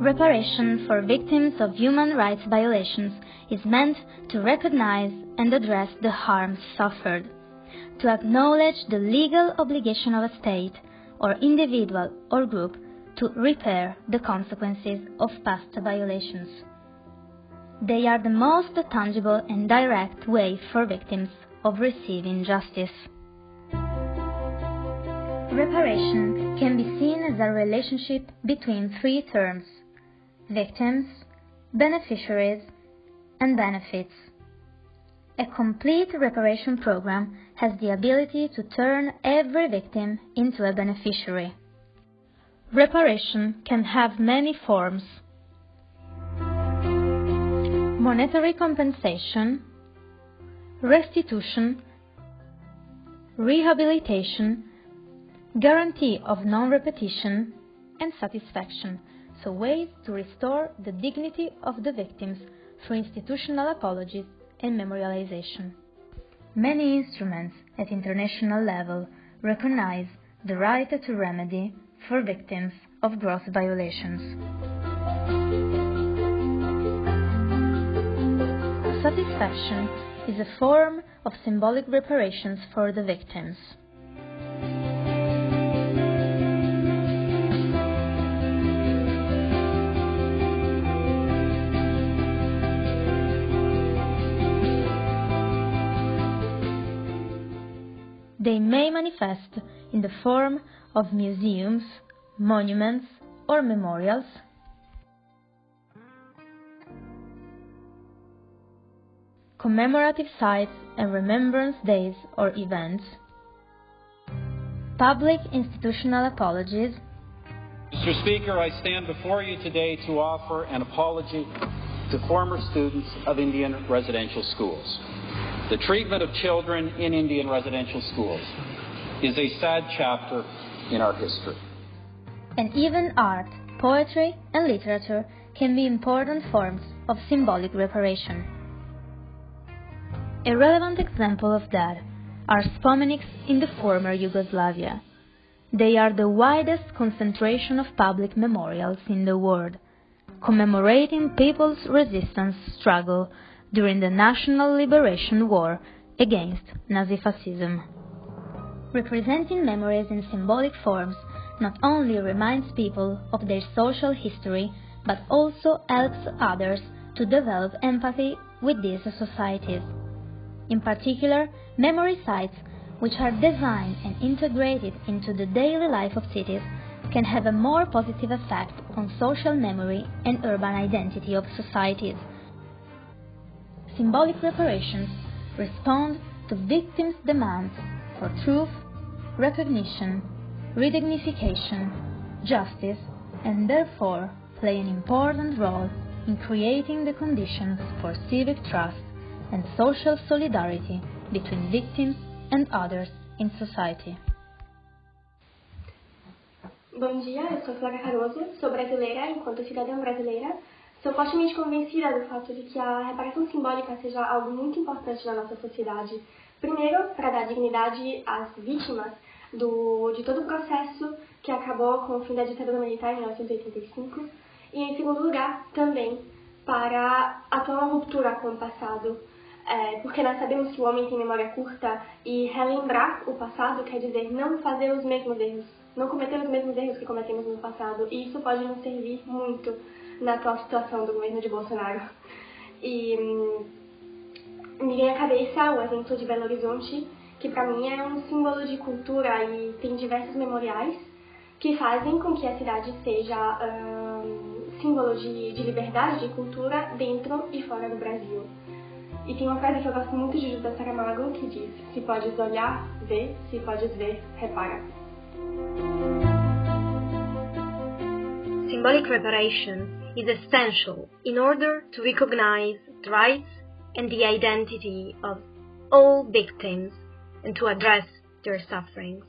Reparation for victims of human rights violations is meant to recognize and address the harms suffered, to acknowledge the legal obligation of a state or individual or group to repair the consequences of past violations. They are the most tangible and direct way for victims of receiving justice. Reparation can be seen as a relationship between three terms: victims, beneficiaries, and benefits. A complete reparation program has the ability to turn every victim into a beneficiary. Reparation can have many forms: monetary compensation, restitution, rehabilitation, guarantee of non-repetition, and satisfaction, so ways to restore the dignity of the victims through institutional apologies and memorialization. Many instruments at international level recognize the right to remedy for victims of gross violations. Satisfaction is a form of symbolic reparations for the victims. They may manifest in the form of museums, monuments, or memorials, commemorative sites and remembrance days or events, public institutional apologies. Mr. Speaker, I stand before you today to offer an apology to former students of Indian residential schools. The treatment of children in Indian residential schools is a sad chapter in our history. And even art, poetry, and literature can be important forms of symbolic reparation. A relevant example of that are spomenics in the former Yugoslavia. They are the widest concentration of public memorials in the world, commemorating people's resistance struggle during the National Liberation War against Nazi fascism. Representing memories in symbolic forms not only reminds people of their social history, but also helps others to develop empathy with these societies. In particular, memory sites, which are designed and integrated into the daily life of cities, can have a more positive effect on social memory and urban identity of societies. Symbolic reparations respond to victims' demands for truth, recognition, redignification, justice, and therefore play an important role in creating the conditions for civic trust and social solidarity between victims and others in society. Bom dia, eu sou Flávia Caroso, sou brasileira enquanto cidadã brasileira. Sou fortemente convencida do fato de que a reparação simbólica seja algo muito importante na nossa sociedade. Primeiro, para dar dignidade às vítimas de todo o processo que acabou com o fim da ditadura militar em 1985. E, em segundo lugar, também para atuar uma ruptura com o passado. Porque nós sabemos que o homem tem memória curta e relembrar o passado quer dizer não fazer os mesmos erros, não cometer os mesmos erros que cometemos no passado. E isso pode nos servir muito na atual situação do governo de Bolsonaro. E me vem à cabeça o exemplo de Belo Horizonte, que para mim é um símbolo de cultura e tem diversos memoriais que fazem com que a cidade seja símbolo de liberdade, de cultura dentro e fora do Brasil. E tem uma frase que eu gosto muito de José Saramago que diz: se podes olhar, vê, se podes ver, repara. Symbolic reparation is essential in order to recognize the rights and the identity of all victims and to address their sufferings.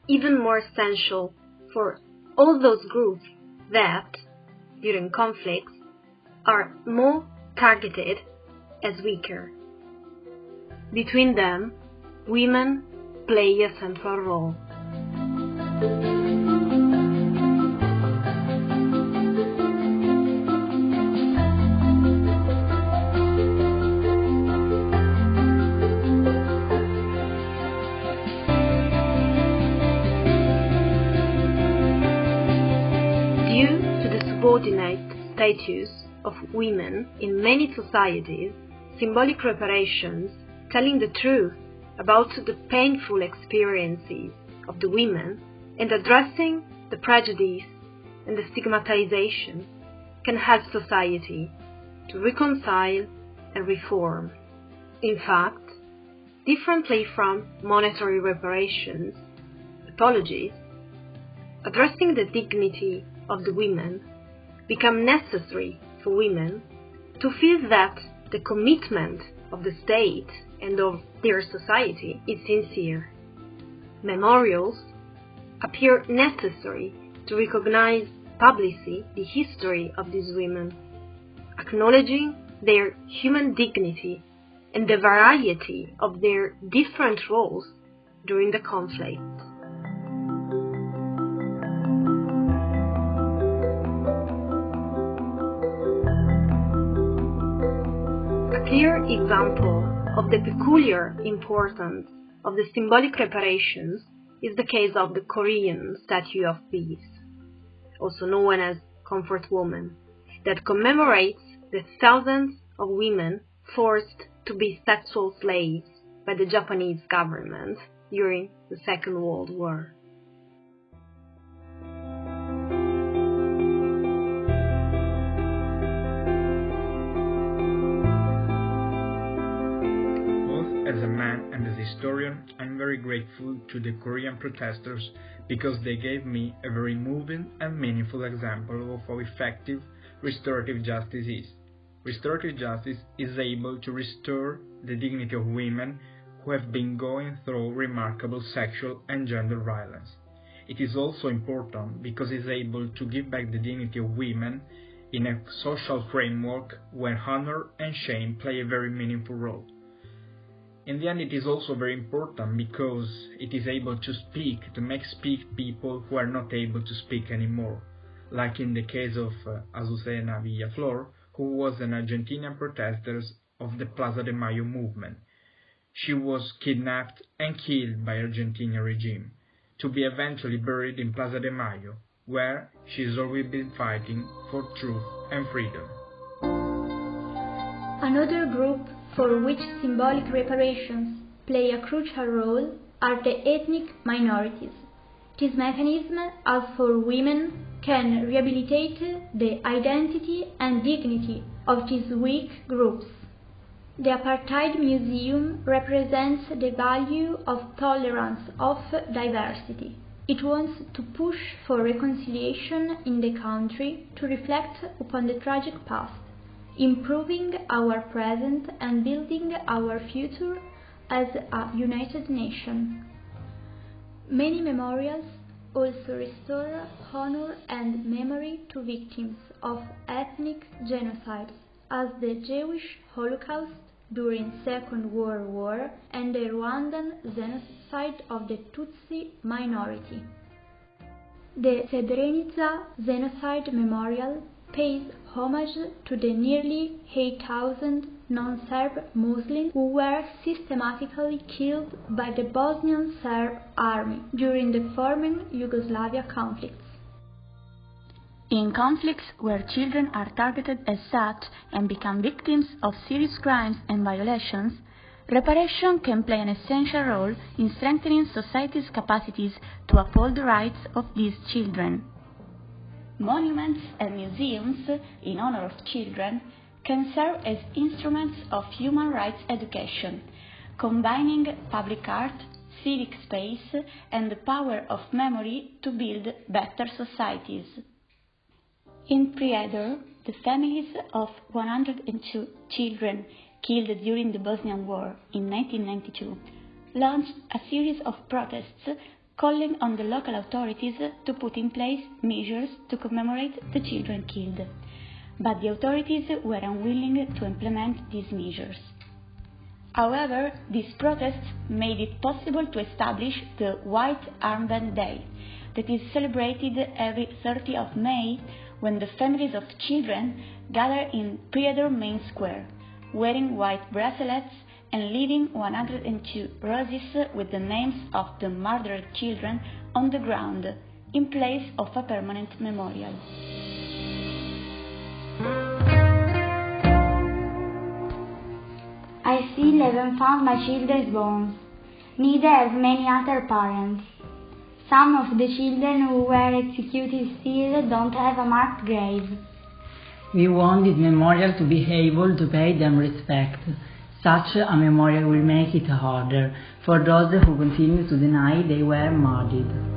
Even more essential for all those groups that, during conflicts, are more targeted as weaker. Between them, women play a central role. status of women in many societies, symbolic reparations, telling the truth about the painful experiences of the women and addressing the prejudice and the stigmatization, can help society to reconcile and reform. In fact, differently from monetary reparations, apologies, addressing the dignity of the women become necessary for women to feel that the commitment of the state and of their society is sincere. Memorials appear necessary to recognize publicly the history of these women, acknowledging their human dignity and the variety of their different roles during the conflict. A clear example of the peculiar importance of the symbolic reparations is the case of the Korean Statue of Peace, also known as Comfort Woman, that commemorates the thousands of women forced to be sexual slaves by the Japanese government during the Second World War. Both as a man and as a historian, I'm very grateful to the Korean protesters because they gave me a very moving and meaningful example of how effective restorative justice is. Restorative justice is able to restore the dignity of women who have been going through remarkable sexual and gender violence. It is also important because it is able to give back the dignity of women in a social framework where honor and shame play a very meaningful role. In the end, it is also very important because it is able to make speak people who are not able to speak anymore, like in the case of Azucena Villaflor, who was an Argentinian protester of the Plaza de Mayo movement. She was kidnapped and killed by Argentinian regime, to be eventually buried in Plaza de Mayo, where she has always been fighting for truth and freedom. Another group for which symbolic reparations play a crucial role are the ethnic minorities. This mechanism, as for women, can rehabilitate the identity and dignity of these weak groups. The Apartheid Museum represents the value of tolerance of diversity. It wants to push for reconciliation in the country to reflect upon the tragic past, improving our present and building our future as a united nation. Many memorials also restore honor and memory to victims of ethnic genocides, as the Jewish Holocaust during Second World War and the Rwandan genocide of the Tutsi minority. The Srebrenica Genocide Memorial pays homage to the nearly 8,000 non-Serb Muslims who were systematically killed by the Bosnian Serb army during the former Yugoslavia conflicts. In conflicts where children are targeted as such and become victims of serious crimes and violations, reparation can play an essential role in strengthening society's capacities to uphold the rights of these children. Monuments and museums in honor of children can serve as instruments of human rights education, combining public art, civic space, and the power of memory to build better societies. In Prijedor, the families of 102 children killed during the Bosnian War in 1992 launched a series of protests calling on the local authorities to put in place measures to commemorate the children killed. But the authorities were unwilling to implement these measures. However, these protests made it possible to establish the White Armband Day, that is celebrated every 30th of May, when the families of children gather in Prijedor main square, wearing white bracelets and leaving 102 roses with the names of the murdered children on the ground, in place of a permanent memorial. I still haven't found my children's bones. Neither have many other parents. Some of the children who were executed still don't have a marked grave. We want this memorial to be able to pay them respect. Such a memorial will make it harder for those who continue to deny they were murdered.